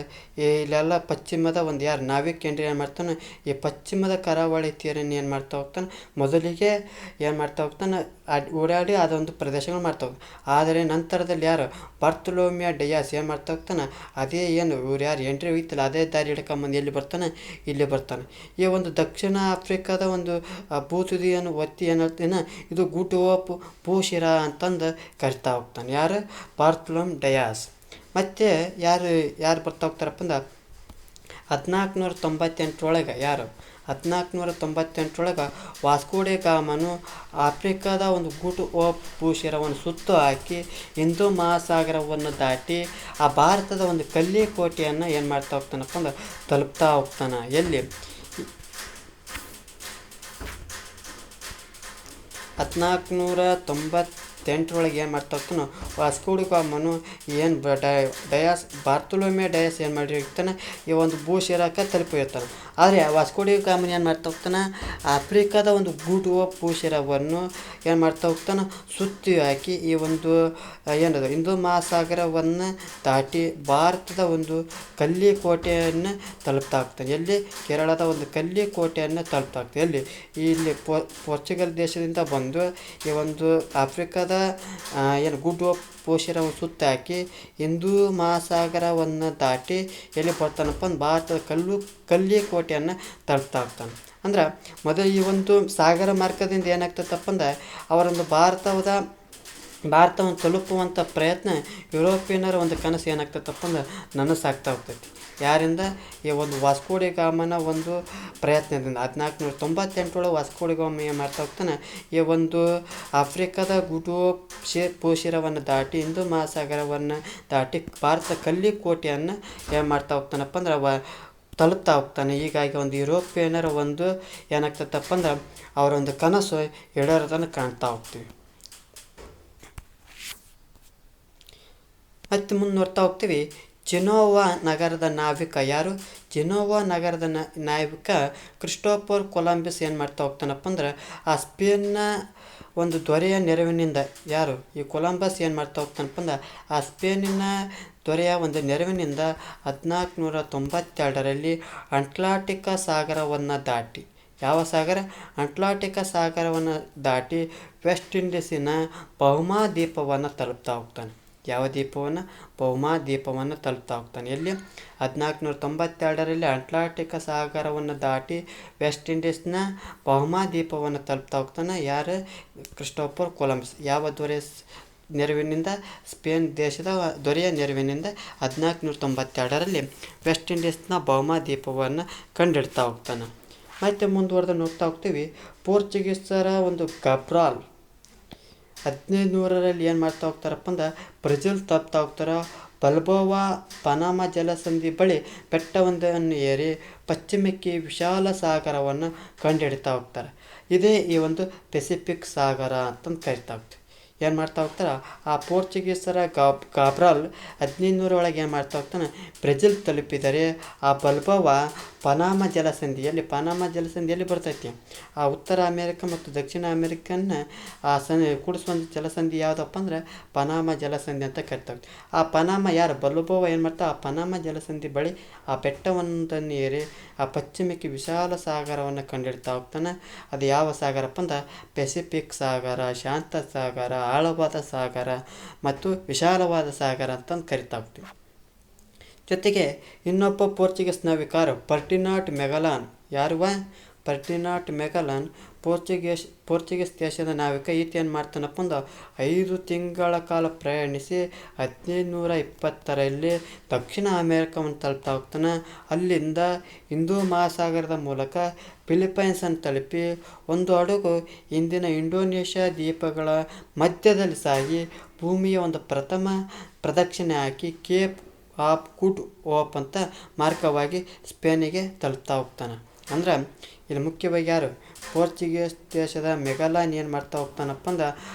ಇಲ್ಲೆಲ್ಲ ಪಶ್ಚಿಮದ ಒಂದು ಯಾರು ನಾವಿಕ ಹೆನ್ರಿ ಏನು ಮಾಡ್ತಾನೆ, ಈ ಪಶ್ಚಿಮದ ಕರಾವಳಿ ತೀರನ್ನು ಏನು ಮಾಡ್ತಾ ಹೋಗ್ತಾನೆ, ಮೊದಲಿಗೆ ಏನು ಮಾಡ್ತಾ ಹೋಗ್ತಾನೆ ಓಡಾಡಿ ಅದೊಂದು ಪ್ರದೇಶಗಳು ಮಾಡ್ತಾ ಹೋಗ್ತಾನೆ. ಆದರೆ ನಂತರದಲ್ಲಿ ಯಾರು ಬರ್ತುಲೋಮಿಯ ಡಯಾಸ್ ಏನು ಮಾಡ್ತಾ ಹೋಗ್ತಾನೆ, ಅದೇ ಏನು ಇವ್ರು ಯಾರು ಹೆನ್ರಿ ಹೋಯ್ತಲ್ಲ ಅದೇ ದಾರಿ ಹಿಡ್ಕೊಂಬಂದು ಎಲ್ಲಿ ಬರ್ತಾನೆ, ಇಲ್ಲಿ ಬರ್ತಾನೆ. ಈ ಒಂದು ದಕ್ಷಿಣ ಆಫ್ರಿಕಾದ ಒಂದು ಭೂತುದಿಯನ್ನು ಒತ್ತಿ ಏನು ಹೇಳ್ತಾನೆ, ಇದು ಗುಡ್ ಹೋಪ್ ಭೂಶಿರಾ ಅಂತಂದು ಕರಿತಾ ಹೋಗ್ತಾನೆ. ಯಾರು? ಬಾರ್ತುಲೋಮ್ ಡಯಾಸ್. ಮತ್ತು ಯಾರು ಬರ್ತಾ ಹೋಗ್ತಾರಪ್ಪ ಅಂದ್ರೆ 1498 ಯಾರು 1498 ವಾಸ್ಕೋ ಡ ಗಾಮನು ಆಫ್ರಿಕಾದ ಒಂದು ಗುಡ್ ಹೋಪ್ ಭೂಶಿರವನ್ನು ಸುತ್ತು ಹಾಕಿ ಹಿಂದೂ ಮಹಾಸಾಗರವನ್ನು ದಾಟಿ ಆ ಭಾರತದ ಒಂದು ಕಲ್ಲಿ ಕೋಟೆಯನ್ನು ಏನು ಮಾಡ್ತಾ ಹೋಗ್ತಾನಪ್ಪ ಅಂದ್ರೆ ತಲುಪ್ತಾ ಹೋಗ್ತಾನೆ. ಎಲ್ಲಿ? 1498 ಏನು ಮಾಡ್ತಾ ಹೋಗ್ತಾನೋ ವಾಸ್ಕೋ ಡ ಗಾಮನು ಏನು ಬಾರ್ತುಲೋಮಿಯ ಡಯಾಸ್ ಏನು ಮಾಡಿರ್ತಾನೆ, ಈ ಒಂದು ಭೂಶಿರಾಕ್ಕೆ ತಲುಪಿರ್ತಾನೆ. ಆದರೆ ವಾಸ್ಕೋ ಡಿ ಗಾಮನ್ ಏನು ಮಾಡ್ತಾ ಹೋಗ್ತಾನೆ, ಆಫ್ರಿಕಾದ ಒಂದು ಗೂಟು ಭೂಶಿರವನ್ನು ಏನು ಮಾಡ್ತಾ ಹೋಗ್ತಾನೆ, ಸುತ್ತಿ ಹಾಕಿ ಈ ಒಂದು ಏನದು ಹಿಂದೂ ಮಹಾಸಾಗರವನ್ನು ದಾಟಿ ಭಾರತದ ಒಂದು ಕಲ್ಲಿ ಕೋಟೆಯನ್ನು ತಲುಪ್ತಾ ಹೋಗ್ತಾನೆ. ಎಲ್ಲಿ? ಕೇರಳದ ಒಂದು ಕಲ್ಲಿ ಕೋಟೆಯನ್ನು ತಲುಪ್ತಾ ಹೋಗ್ತಾನೆ. ಎಲ್ಲಿ? ಇಲ್ಲಿ ಪೋರ್ಚುಗಲ್ ದೇಶದಿಂದ ಬಂದು ಈ ಒಂದು ಆಫ್ರಿಕಾದ ಏನು ಗುಡ್ಡು ಪೋಷಿರವನ್ನು ಸುತ್ತ ಹಾಕಿ ಹಿಂದೂ ಮಹಾಸಾಗರವನ್ನು ದಾಟಿ ಎಲ್ಲಿ ಬರ್ತಾನಪ್ಪ ಅಂದ್ರೆ ಭಾರತದ ಕಲ್ಲಿ ಕೋಟೆಯನ್ನು ತಲುಪ್ತಾ ಹೋಗ್ತಾನೆ. ಅಂದ್ರೆ ಮೊದಲು ಈ ಒಂದು ಸಾಗರ ಮಾರ್ಗದಿಂದ ಏನಾಗ್ತದಪ್ಪ ಅಂದ್ರೆ ಅವರೊಂದು ಭಾರತವನ್ನು ತಲುಪುವಂಥ ಪ್ರಯತ್ನ ಯುರೋಪಿಯನ್ನರ ಒಂದು ಕನಸು ಏನಾಗ್ತದಪ್ಪ ಅಂದ್ರೆ ನನಸಾಗ್ತಾ ಹೋಗ್ತೈತಿ. ಯಾರಿಂದ? ಈ ಒಂದು ವಾಸ್ಕೋ ಡಿ ಗಾಮನ ಒಂದು ಪ್ರಯತ್ನದಿಂದ 1498 ವಾಸ್ಕೋ ಡಿ ಗಾಮ ಏನು ಮಾಡ್ತಾ ಹೋಗ್ತಾನೆ, ಈ ಒಂದು ಆಫ್ರಿಕಾದ ಗುಡು ಪೋಷಿರವನ್ನು ದಾಟಿ ಹಿಂದೂ ಮಹಾಸಾಗರವನ್ನು ದಾಟಿ ಭಾರತ ಕಲ್ಲಿ ಕೋಟೆಯನ್ನು ಏನು ಮಾಡ್ತಾ ಹೋಗ್ತಾನಪ್ಪ ಅಂದ್ರೆ ತಲುಪ್ತಾ ಹೋಗ್ತಾನೆ. ಹೀಗಾಗಿ ಒಂದು ಯುರೋಪಿಯನ್ನರ ಒಂದು ಏನಾಗ್ತದಪ್ಪ ಅಂದ್ರೆ ಅವರ ಒಂದು ಕನಸು ಈಡೇರೋದನ್ನು ಕಾಣ್ತಾ ಹೋಗ್ತೀವಿ. ಮತ್ತು ಮುಂದೆ ನೋಡ್ತಾ ಹೋಗ್ತೀವಿ. ಜಿನೋವಾ ನಗರದ ನಾವಿಕ ಯಾರು? ಜಿನೋವಾ ನಗರದ ನಾವಿಕ ಕ್ರಿಸ್ಟೋಫರ್ ಕೊಲಂಬಸ್ ಏನು ಮಾಡ್ತಾ ಹೋಗ್ತಾನಪ್ಪ ಅಂದ್ರೆ ಆ ಸ್ಪೇನ್ನ ಒಂದು ದೊರೆಯ ನೆರವಿನಿಂದ, ಯಾರು ಈ ಕೊಲಂಬಸ್ ಏನು ಮಾಡ್ತಾ ಹೋಗ್ತಾನಪ್ಪ ಅಂದ್ರೆ ಆ ಸ್ಪೇನಿನ ದೊರೆಯ ಒಂದು ನೆರವಿನಿಂದ 1492 ಅಟ್ಲಾಂಟಿಕ್ ಸಾಗರವನ್ನು ದಾಟಿ, ಯಾವ ಸಾಗರ? ಅಟ್ಲಾಂಟಿಕ್ ಸಾಗರವನ್ನು ದಾಟಿ ವೆಸ್ಟ್ ಇಂಡೀಸಿನ ಬಹುಮಾ ದ್ವೀಪವನ್ನು ತಲುಪ್ತಾ ಹೋಗ್ತಾನೆ. ಯಾವ ದ್ವೀಪವನ್ನು? ಬಹುಮಾ ದ್ವೀಪವನ್ನು ತಲುಪ್ತಾ ಹೋಗ್ತಾನೆ. ಎಲ್ಲಿ? 1492 ಅಟ್ಲಾಂಟಿಕ್ ಸಾಗರವನ್ನು ದಾಟಿ ವೆಸ್ಟ್ ಇಂಡೀಸ್ನ ಬಹುಮಾ ದ್ವೀಪವನ್ನು ತಲುಪ್ತಾ ಹೋಗ್ತಾನೆ. ಯಾರು? Christopher Columbus. ಯಾವ ದೊರೆಯ ನೆರವಿನಿಂದ? ಸ್ಪೇನ್ ದೇಶದ ದೊರೆಯ ನೆರವಿನಿಂದ 1492 ವೆಸ್ಟ್ ಇಂಡೀಸ್ನ ಬಹುಮಾ ದ್ವೀಪವನ್ನು ಕಂಡಿಡ್ತಾ ಹೋಗ್ತಾನೆ. ಮತ್ತು ಮುಂದುವರೆದು ನೋಡ್ತಾ ಹೋಗ್ತೀವಿ. ಪೋರ್ಚುಗೀಸರ ಒಂದು ಗಬ್ರಾಲ್ 1500 ಏನು ಮಾಡ್ತಾ ಹೋಗ್ತಾರಪ್ಪ ಅಂದ್ರೆ ಬ್ರೆಜಿಲ್ ತಲುಪ್ತಾ ಹೋಗ್ತಾರೆ. ಬಲ್ಬೋವಾ ಪನಾಮ ಜಲಸಂಧಿ ಬಳಿ ಬೆಟ್ಟವೊಂದನ್ನು ಏರಿ ಪಶ್ಚಿಮಕ್ಕೆ ವಿಶಾಲ ಸಾಗರವನ್ನು ಕಂಡುಹಿಡಿತಾ ಹೋಗ್ತಾರೆ. ಇದೇ ಈ ಒಂದು ಪೆಸಿಫಿಕ್ ಸಾಗರ ಅಂತಂದು ಕರಿತಾ ಹೋಗ್ತಾರೆ. ಏನು ಮಾಡ್ತಾ ಹೋಗ್ತಾರೆ? ಆ ಪೋರ್ಚುಗೀಸರ ಗಾಬ್ರಾಲ್ 1500 ಒಳಗೆ ಏನು ಮಾಡ್ತಾ ಹೋಗ್ತಾನೆ, ಬ್ರೆಜಿಲ್ ತಲುಪಿದರೆ ಆ ಬಲ್ಬೋವಾ ಪನಾಮ ಜಲಸಂಧಿಯಲ್ಲಿ ಬರ್ತೈತಿ. ಆ ಉತ್ತರ ಅಮೇರಿಕ ಮತ್ತು ದಕ್ಷಿಣ ಅಮೇರಿಕನ್ನ ಆ ಕೂಡಿಸುವಂಥ ಜಲಸಂಧಿ ಯಾವುದಪ್ಪ ಅಂದ್ರೆ ಪನಾಮ ಜಲಸಂಧಿ ಅಂತ ಕರಿತಾ ಹೋಗ್ತೀವಿ. ಆ ಪನಾಮ ಯಾರು? ಬಲ್ಬೋವಾ ಏನು ಮಾಡ್ತಾ ಆ ಪನಾಮ ಜಲಸಂಧಿ ಬಳಿ ಆ ಬೆಟ್ಟವೊಂದನ್ನು ಏರಿ ಆ ಪಶ್ಚಿಮಕ್ಕೆ ವಿಶಾಲ ಸಾಗರವನ್ನು ಕಂಡುಹಿಡ್ತಾ ಹೋಗ್ತಾನೆ. ಅದು ಯಾವ ಸಾಗರಪ್ಪ ಅಂದ್ರೆ ಪೆಸಿಫಿಕ್ ಸಾಗರ, ಶಾಂತ ಸಾಗರ, ಆಳವಾದ ಸಾಗರ ಮತ್ತು ವಿಶಾಲವಾದ ಸಾಗರ ಅಂತಂದು ಕರಿತಾ ಹೋಗ್ತೀವಿ. ಜೊತೆಗೆ ಇನ್ನೊಬ್ಬ ಪೋರ್ಚುಗೀಸ್ ನಾವಿಕರು ಫರ್ಡಿನಾಂಡ್ ಮೆಗಲಾನ್. ಯಾರುವ? ಫರ್ಡಿನಾಂಡ್ ಮೆಗಲಾನ್ ಪೋರ್ಚುಗೀಸ್ ದೇಶದ ನಾವಿಕ. ಈತ ಏನು ಮಾಡ್ತಾನಪ್ಪ ಅಂದ್ರೆ 5 ತಿಂಗಳ ಕಾಲ ಪ್ರಯಾಣಿಸಿ 1520 ದಕ್ಷಿಣ ಅಮೇರಿಕವನ್ನು ತಲುಪ್ತಾ ಹೋಗ್ತಾನೆ. ಅಲ್ಲಿಂದ ಹಿಂದೂ ಮಹಾಸಾಗರದ ಮೂಲಕ ಫಿಲಿಪೈನ್ಸನ್ನು ತಲುಪಿ ಒಂದು ಹಡಗು ಇಂದಿನ ಇಂಡೋನೇಷ್ಯಾ ದ್ವೀಪಗಳ ಮಧ್ಯದಲ್ಲಿ ಸಾಗಿ ಭೂಮಿಯ ಒಂದು ಪ್ರಥಮ ಪ್ರದಕ್ಷಿಣೆ ಹಾಕಿ ಕೇಪ್ ಆಫ್ ಗುಡ್ ಹೋಪ್ ಅಂತ ಮಾರ್ಗವಾಗಿ ಸ್ಪೇನಿಗೆ ತಲುಪ್ತಾ ಹೋಗ್ತಾನೆ. ಅಂದ್ರೆ ಇಲ್ಲಿ ಮುಖ್ಯವಾಗಿ ಯಾರು? ಪೋರ್ಚುಗೀಸ್ ದೇಶದ ಮೆಗಲಾನ್ ಏನು ಮಾಡ್ತಾ ಹೋಗ್ತಾನಪ್ಪ ಅಂದ್ರೆ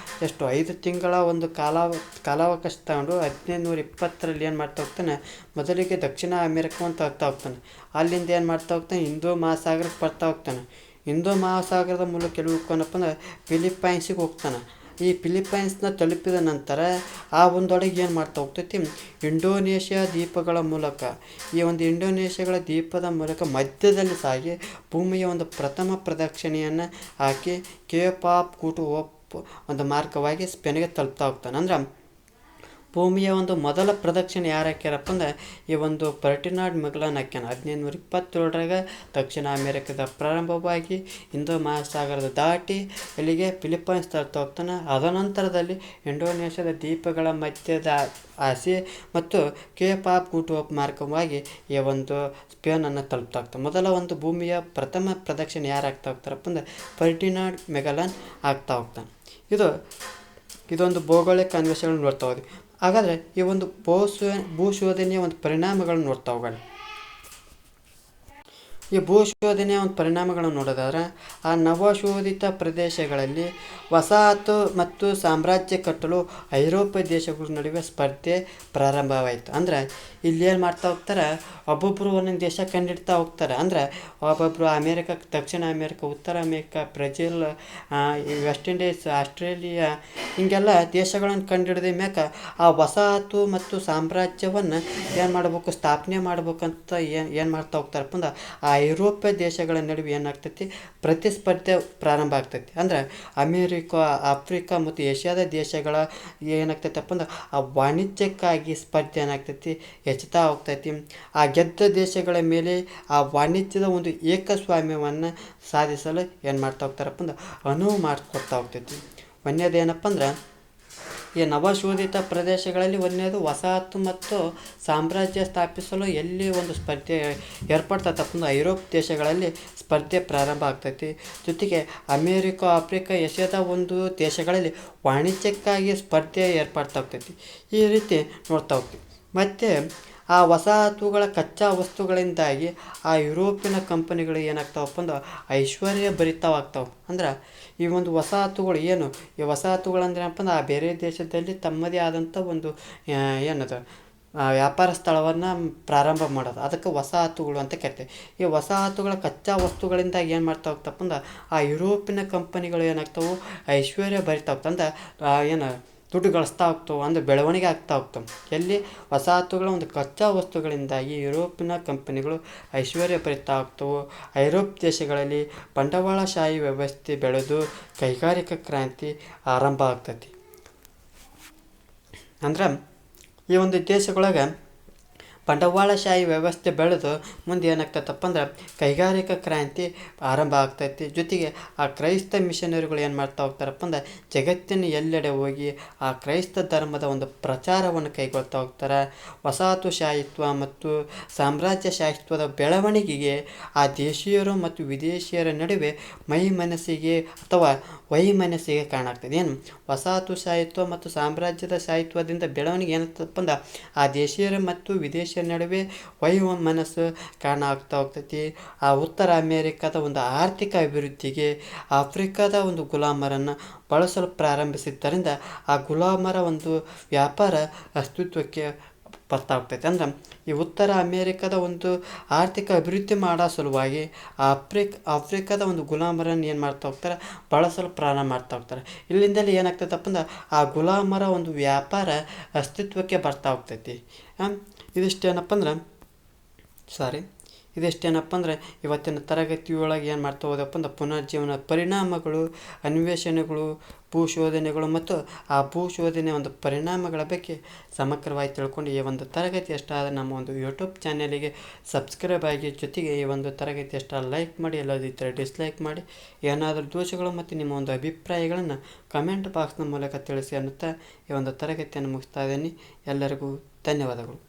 ಎಷ್ಟು 5 ತಿಂಗಳ ಒಂದು ಕಾಲಾವಕಾಶ ತಗೊಂಡು 1520 ಏನು ಮಾಡ್ತಾ ಹೋಗ್ತಾನೆ, ಮೊದಲಿಗೆ ದಕ್ಷಿಣ ಅಮೇರಿಕವನ್ನು ತಲುಪ್ತಾ ಹೋಗ್ತಾನೆ. ಅಲ್ಲಿಂದ ಏನು ಮಾಡ್ತಾ ಹೋಗ್ತಾನೆ, ಹಿಂದೂ ಮಹಾಸಾಗರಕ್ಕೆ ಬರ್ತಾ ಹೋಗ್ತಾನೆ. ಹಿಂದೂ ಮಹಾಸಾಗರದ ಮೂಲಕ ಎಲ್ಲಿ ಹೋಗ್ತಾನಪ್ಪ ಅಂದ್ರೆ ಫಿಲಿಪೈನ್ಸಿಗೆ ಹೋಗ್ತಾನೆ. ಈ ಫಿಲಿಪೈನ್ಸ್ನ ತಲುಪಿದ ನಂತರ ಆ ಒಂದು ಹಡಗು ಏನು ಮಾಡ್ತಾ ಹೋಗ್ತೈತಿ, ಇಂಡೋನೇಷ್ಯಾ ದ್ವೀಪಗಳ ಮೂಲಕ, ಈ ಒಂದು ಇಂಡೋನೇಷ್ಯಾಗಳ ದ್ವೀಪದ ಮೂಲಕ ಮಧ್ಯದಲ್ಲಿ ಸಾಗಿ ಭೂಮಿಯ ಒಂದು ಪ್ರಥಮ ಪ್ರದಕ್ಷಿಣೆಯನ್ನು ಹಾಕಿ ಕೇಪ್ ಆಫ್ ಗುಡ್ ಹೋಪ್ ಒಂದು ಮಾರ್ಗವಾಗಿ ಸ್ಪೇನ್ಗೆ ತಲುಪ್ತಾ ಹೋಗ್ತಾನೆ. ಅಂದ್ರೆ ಭೂಮಿಯ ಒಂದು ಮೊದಲ ಪ್ರದಕ್ಷಿಣೆ ಯಾರು ಹಾಕ್ಯಾರಪ್ಪ ಅಂದ್ರೆ ಈ ಒಂದು ಫರ್ಡಿನಾಂಡ್ ಮೆಗಲಾನ್ ಹಾಕ್ಯಾನ. 1527 ದಕ್ಷಿಣ ಅಮೇರಿಕದ ಪ್ರಾರಂಭವಾಗಿ ಹಿಂದೂ ಮಹಾಸಾಗರದ ದಾಟಿ ಇಲ್ಲಿಗೆ ಫಿಲಿಪೈನ್ಸ್ ತಲುಪ್ತಾ ಹೋಗ್ತಾನೆ. ಅದನಂತರದಲ್ಲಿ ಇಂಡೋನೇಷ್ಯಾದ ದ್ವೀಪಗಳ ಮಧ್ಯದ ಆಸಿ ಮತ್ತು ಕೇಪ್ ಆಫ್ ಗುಡ್ ಹೋಪ್ ಮಾರ್ಗವಾಗಿ ಈ ಒಂದು ಸ್ಪೇನನ್ನು ತಲುಪ್ತಾ ಹೋಗ್ತಾರೆ. ಮೊದಲ ಒಂದು ಭೂಮಿಯ ಪ್ರಥಮ ಪ್ರದಕ್ಷಿಣೆ ಯಾರು ಆಗ್ತಾ ಹೋಗ್ತಾರಪ್ಪ ಅಂದ್ರೆ ಫರ್ಡಿನಾಂಡ್ ಮೆಗಲಾನ್ ಆಗ್ತಾ ಹೋಗ್ತಾನೆ. ಇದೊಂದು ಭೌಗೋಳಿಕ ಅನ್ವೇಷಣೆಗಳನ್ನು ನೋಡ್ತಾ ಹೋದ್ವಿ. ಹಾಗಾದರೆ ಈ ಒಂದು ಭೂಶೋಧನೆಯ ಒಂದು ಪರಿಣಾಮಗಳನ್ನು ನೋಡ್ತಾ ಹೋಗೋಣ. ಈ ಭೂಶೋಧನೆಯ ಒಂದು ಪರಿಣಾಮಗಳನ್ನು ನೋಡೋದಾದ್ರೆ ಆ ನವಶೋಧಿತ ಪ್ರದೇಶಗಳಲ್ಲಿ ವಸಾಹತು ಮತ್ತು ಸಾಮ್ರಾಜ್ಯ ಕಟ್ಟಲು ಐರೋಪ್ಯ ದೇಶಗಳ ನಡುವೆ ಸ್ಪರ್ಧೆ ಪ್ರಾರಂಭವಾಯಿತು. ಅಂದ್ರೆ ಇಲ್ಲಿ ಏನು ಮಾಡ್ತಾ ಹೋಗ್ತಾರೆ, ಒಬ್ಬೊಬ್ಬರು ಒಂದೊಂದು ದೇಶ ಕಂಡಿಡ್ತಾ ಹೋಗ್ತಾರೆ. ಅಂದ್ರೆ ಒಬ್ಬೊಬ್ಬರು ಅಮೇರಿಕ, ದಕ್ಷಿಣ ಅಮೇರಿಕ, ಉತ್ತರ ಅಮೇರಿಕ, ಬ್ರೆಜಿಲ್, ಈ ವೆಸ್ಟ್ ಇಂಡೀಸ್, ಆಸ್ಟ್ರೇಲಿಯಾ ಹಿಂಗೆಲ್ಲ ದೇಶಗಳನ್ನು ಕಂಡಿಡಿದ ಮ್ಯಾಕ ಆ ವಸಾಹತು ಮತ್ತು ಸಾಮ್ರಾಜ್ಯವನ್ನು ಏನು ಮಾಡಬೇಕು, ಸ್ಥಾಪನೆ ಮಾಡ್ಬೇಕಂತ ಏನು ಮಾಡ್ತಾ ಹೋಗ್ತಾರಪ್ಪ ಅಂದ್ರೆ ಆ ಐರೋಪ್ಯ ದೇಶಗಳ ನಡುವೆ ಏನಾಗ್ತೈತಿ, ಪ್ರತಿಸ್ಪರ್ಧೆ ಪ್ರಾರಂಭ ಆಗ್ತೈತಿ. ಅಂದ್ರೆ ಅಮೇರಿಕಾ, ಆಫ್ರಿಕಾ ಮತ್ತು ಏಷ್ಯಾದ ದೇಶಗಳ ಏನಾಗ್ತೈತಪ್ಪ ಅಂದ್ರೆ ಆ ವಾಣಿಜ್ಯಕ್ಕಾಗಿ ಸ್ಪರ್ಧೆ ಏನಾಗ್ತೈತಿ, ಹೆಚ್ಚುತ್ತಾ ಹೋಗ್ತೈತಿ. ಆ ಗೆದ್ದ ದೇಶಗಳ ಮೇಲೆ ಆ ವಾಣಿಜ್ಯದ ಒಂದು ಏಕಸ್ವಾಮ್ಯವನ್ನು ಸಾಧಿಸಲು ಏನು ಮಾಡ್ತಾ ಹೋಗ್ತಾರಪ್ಪ ಅಂದ್ರೆ ಅನುವು ಮಾಡಿಕೊಡ್ತಾ ಹೋಗ್ತೈತಿ. ಒಂದೇದೇನಪ್ಪ ಅಂದ್ರೆ ಈ ನವಶೋಧಿತ ಪ್ರದೇಶಗಳಲ್ಲಿ ಒಂದನೇದು ವಸಾಹತು ಮತ್ತು ಸಾಮ್ರಾಜ್ಯ ಸ್ಥಾಪಿಸಲು ಎಲ್ಲಿ ಒಂದು ಸ್ಪರ್ಧೆ ಏರ್ಪಡ್ತೈತಪ್ಪ ಅಂದ್ರೆ ಐರೋಪ್ ದೇಶಗಳಲ್ಲಿ ಸ್ಪರ್ಧೆ ಪ್ರಾರಂಭ ಆಗ್ತೈತಿ. ಜೊತೆಗೆ ಅಮೇರಿಕಾ, ಆಫ್ರಿಕಾ, ಏಷ್ಯಾದ ಒಂದು ದೇಶಗಳಲ್ಲಿ ವಾಣಿಜ್ಯಕ್ಕಾಗಿ ಸ್ಪರ್ಧೆ ಏರ್ಪಡ್ತಾ ಹೋಗ್ತೈತಿ. ಈ ರೀತಿ ನೋಡ್ತಾ ಹೋಗ್ತೀವಿ. ಮತ್ತು ಆ ವಸಾಹತುಗಳ ಕಚ್ಚಾ ವಸ್ತುಗಳಿಂದಾಗಿ ಆ ಯುರೋಪಿನ ಕಂಪನಿಗಳು ಏನಾಗ್ತಾವಪ್ಪ ಅಂದ್ರೆ ಐಶ್ವರ್ಯ ಭರಿತವಾಗ್ತಾವೆ. ಅಂದ್ರೆ ಈ ಒಂದು ವಸಾಹತುಗಳು ಏನು, ಈ ವಸಾಹತುಗಳಂದ್ರೆ ಏನಪ್ಪ ಅಂದ್ರೆ ಆ ಬೇರೆ ದೇಶದಲ್ಲಿ ತಮ್ಮದೇ ಆದಂಥ ಒಂದು ಏನದು ವ್ಯಾಪಾರ ಸ್ಥಳವನ್ನು ಪ್ರಾರಂಭ ಮಾಡೋದು, ಅದಕ್ಕೆ ವಸಾಹತುಗಳು ಅಂತ ಕರಿತೀವಿ. ಈ ವಸಾಹತುಗಳ ಕಚ್ಚಾ ವಸ್ತುಗಳಿಂದಾಗಿ ಏನು ಮಾಡ್ತಾ ಹೋಗ್ತಪ್ಪ ಅಂದ್ರೆ ಆ ಯುರೋಪಿನ ಕಂಪನಿಗಳು ಏನಾಗ್ತಾವೆ, ಐಶ್ವರ್ಯ ಭರಿತ ಹೋಗ್ತವೆ. ಅಂದ್ರೆ ಏನು ದುಡ್ಡು ಗಳಿಸ್ತಾ ಹೋಗ್ತಾವೆ, ಅಂದರೆ ಬೆಳವಣಿಗೆ ಆಗ್ತಾ ಹೋಗ್ತವೆ. ಎಲ್ಲಿ ವಸಾಹತುಗಳ ಒಂದು ಕಚ್ಚಾ ವಸ್ತುಗಳಿಂದಾಗಿ ಯುರೋಪಿನ ಕಂಪನಿಗಳು ಐಶ್ವರ್ಯ ಭರಿತ ಆಗ್ತವೆ. ಐರೋಪ್ ದೇಶಗಳಲ್ಲಿ ಬಂಡವಾಳಶಾಹಿ ವ್ಯವಸ್ಥೆ ಬೆಳೆದು ಕೈಗಾರಿಕಾ ಕ್ರಾಂತಿ ಆರಂಭ ಆಗ್ತೈತಿ. ಅಂದ್ರೆ ಈ ಒಂದು ದೇಶಗಳೊಳಗೆ ಬಂಡವಾಳಶಾಹಿ ವ್ಯವಸ್ಥೆ ಬೆಳೆದು ಮುಂದೆ ಏನಾಗ್ತೈತಪ್ಪ ಅಂದ್ರೆ ಕೈಗಾರಿಕಾ ಕ್ರಾಂತಿ ಆರಂಭ ಆಗ್ತೈತಿ. ಜೊತೆಗೆ ಆ ಕ್ರೈಸ್ತ ಮಿಷನರಿಗಳು ಏನು ಮಾಡ್ತಾ ಹೋಗ್ತಾರಪ್ಪ ಅಂದ್ರೆ ಜಗತ್ತಿನ ಎಲ್ಲೆಡೆ ಹೋಗಿ ಆ ಕ್ರೈಸ್ತ ಧರ್ಮದ ಒಂದು ಪ್ರಚಾರವನ್ನು ಕೈಗೊಳ್ತಾ ಹೋಗ್ತಾರೆ. ವಸಾಹತುಶಾಹಿತ್ವ ಮತ್ತು ಸಾಮ್ರಾಜ್ಯಶಾಹಿತ್ವದ ಬೆಳವಣಿಗೆಗೆ ಆ ದೇಶೀಯರು ಮತ್ತು ವಿದೇಶಿಯರ ನಡುವೆ ಮನಸ್ಸಿಗೆ ಅಥವಾ ವೈಮನಸ್ಸಿಗೆ ಕಾರಣ ಆಗ್ತದೆ. ಏನು ವಸಾಹತುಶಾಹಿತ್ವ ಮತ್ತು ಸಾಮ್ರಾಜ್ಯದ ಶಾಹಿತ್ವದಿಂದ ಬೆಳವಣಿಗೆ ಏನಾಗ್ತದಪ್ಪ ಅಂದ್ರೆ ಆ ದೇಶೀಯರ ಮತ್ತು ವಿದೇಶಿಯರ ನಡುವೆ ಮನಸ್ಸು ಕಾರಣ ಆಗ್ತಾ ಹೋಗ್ತೈತಿ. ಆ ಉತ್ತರ ಅಮೇರಿಕಾದ ಒಂದು ಆರ್ಥಿಕ ಅಭಿವೃದ್ಧಿಗೆ ಆಫ್ರಿಕಾದ ಒಂದು ಗುಲಾಮರನ್ನು ಬಳಸಲು ಪ್ರಾರಂಭಿಸಿದ್ದರಿಂದ ಆ ಗುಲಾಮರ ಒಂದು ವ್ಯಾಪಾರ ಅಸ್ತಿತ್ವಕ್ಕೆ ಬರ್ತಾ ಹೋಗ್ತೈತೆ. ಅಂದ್ರೆ ಈ ಉತ್ತರ ಅಮೇರಿಕಾದ ಒಂದು ಆರ್ಥಿಕ ಅಭಿವೃದ್ಧಿ ಮಾಡೋ ಸಲುವಾಗಿ ಆಫ್ರಿಕಾದ ಒಂದು ಗುಲಾಮರನ್ನು ಏನು ಮಾಡ್ತಾ ಹೋಗ್ತಾರೆ, ಬಳಸಲು ಪ್ರಾರಂಭ ಮಾಡ್ತಾ ಹೋಗ್ತಾರೆ. ಇಲ್ಲಿಂದಲೇ ಏನಾಗ್ತೈತಪ್ಪ ಅಂದ್ರೆ ಆ ಗುಲಾಮರ ಒಂದು ವ್ಯಾಪಾರ ಅಸ್ತಿತ್ವಕ್ಕೆ ಬರ್ತಾ ಹೋಗ್ತೈತಿ. ಇದಿಷ್ಟೇನಪ್ಪ ಅಂದ್ರೆ ಇವತ್ತಿನ ತರಗತಿಯೊಳಗೆ ಏನು ಮಾಡ್ತಾ ಹೋದಪ್ಪ ಅಂದ್ರೆ ಪುನರ್ಜೀವನ ಪರಿಣಾಮಗಳು, ಅನ್ವೇಷಣೆಗಳು, ಭೂಶೋಧನೆಗಳು ಮತ್ತು ಆ ಭೂಶೋಧನೆ ಒಂದು ಪರಿಣಾಮಗಳ ಬಗ್ಗೆ ಸಮಗ್ರವಾಗಿ ತಿಳ್ಕೊಂಡು ಈ ಒಂದು ತರಗತಿ ಎಷ್ಟಾದ ನಮ್ಮ ಒಂದು ಯೂಟ್ಯೂಬ್ ಚಾನಲಿಗೆ ಸಬ್ಸ್ಕ್ರೈಬ್ ಆಗಿ, ಜೊತೆಗೆ ಈ ಒಂದು ತರಗತಿ ಎಷ್ಟ ಲೈಕ್ ಮಾಡಿ, ಎಲ್ಲದಿದ್ದರೆ ಡಿಸ್ಲೈಕ್ ಮಾಡಿ, ಏನಾದರೂ ದೋಷಗಳು ಮತ್ತು ನಿಮ್ಮ ಒಂದು ಅಭಿಪ್ರಾಯಗಳನ್ನು ಕಮೆಂಟ್ ಬಾಕ್ಸ್ನ ಮೂಲಕ ತಿಳಿಸಿ ಅನ್ನುತ್ತಾ ಈ ಒಂದು ತರಗತಿಯನ್ನು ಮುಗಿಸ್ತಾ ಇದ್ದೀನಿ. ಎಲ್ಲರಿಗೂ ಧನ್ಯವಾದಗಳು.